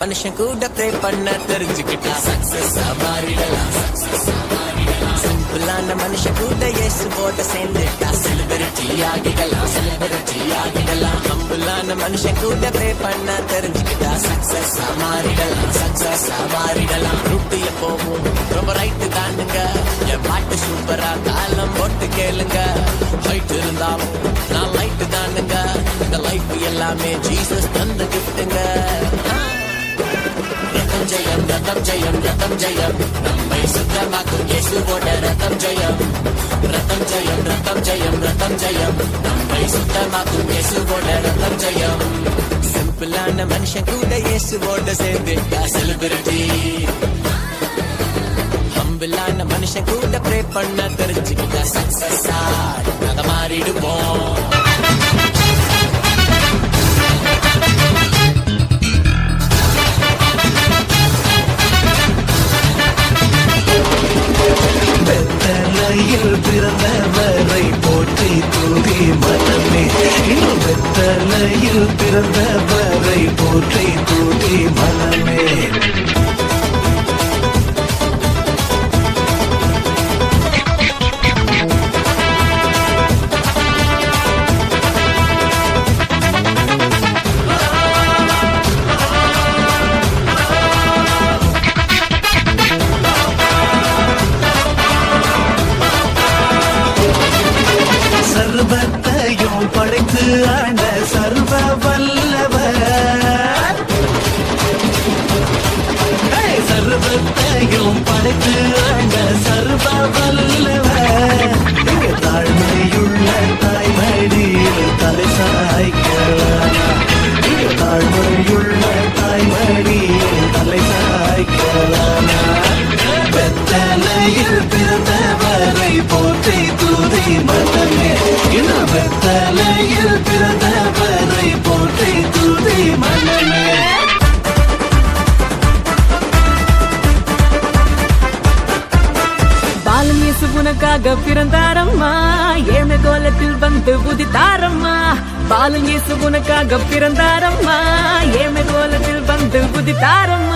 மனுஷன் கூட ப்ரே பண்ண தெரிஞ்சுக்கிட்டா சக்சஸ் மாறிடலாம். சிம்பிளான மனுஷன் கூட இயேசுவோட சேர்ந்துட்டா செலிபிரிட்டி ஆகிடலாம். ஹம்பிளான மனுஷன் கூட ப்ரே பண்ண தெரிஞ்சுக்கிட்டா சக்சஸ் மாறிடலாம். ரூட்டு எப்போவும் ரொம்ப ரைட்டு தானுங்க. என் பாட்டு சூப்பரா காலம் போட்டு கேளுங்க. ஹைட் இருந்தாலும் நான் லைட்டு தானுங்க. இந்த லைஃப் எல்லாமே ஜீசஸ் தந்த கிஃப்ட்டுங்க. ரத்தம் ஜெயம் நம்மை சுத்தமாக்கும் இயேசுவோட ரத்தம் ஜெயம் நம்மை சுத்தமாக்கும் இயேசுவோட ரத்தம் ஜெயம். சிம்பிளான மனுஷன் கூட இயேசுவோட சேர்ந்துட்டா செலிபிரிட்டி. ஹம்பிளான மனுஷன் கூட ப்ரே பண்ண தெரிஞ்சுக்கிட்டா சக்சஸ் நாங்க மாறிடுவோம். பிறந்தவரை போற்றி தூதி மனமே. இன்னும் வெத்தலையில் பிறந்தவரை போற்றி தூதி மனமே. சர்வத்தையும் படைத்து ஆண்ட சர்வ வல்லவர். சர்வத்தையும் படைத்து ஆண்ட சர்வ வல்லவர். தாழ்மையுள்ள தாய்மடியில் தலை சாய்க்கலாம். தாழ்மையுள்ள தாய்மடியில் தலை சாய்க்கலாம். வெத்தலையில் பிறந்தவரை போற்றி தூதி மனமே. வெத்தலையில் பிறந்தவரை போற்றி தூதி மனமே. பாலன் இயேசு உனக்காக பிறந்தாரம்மா. ஏழை கோலத்தில் வந்து உதித்தாரம்மா. பாலன் இயேசு உனக்காக பிறந்தாரம்மா. ஏழை கோலத்தில் வந்து உதித்தாரம்மா.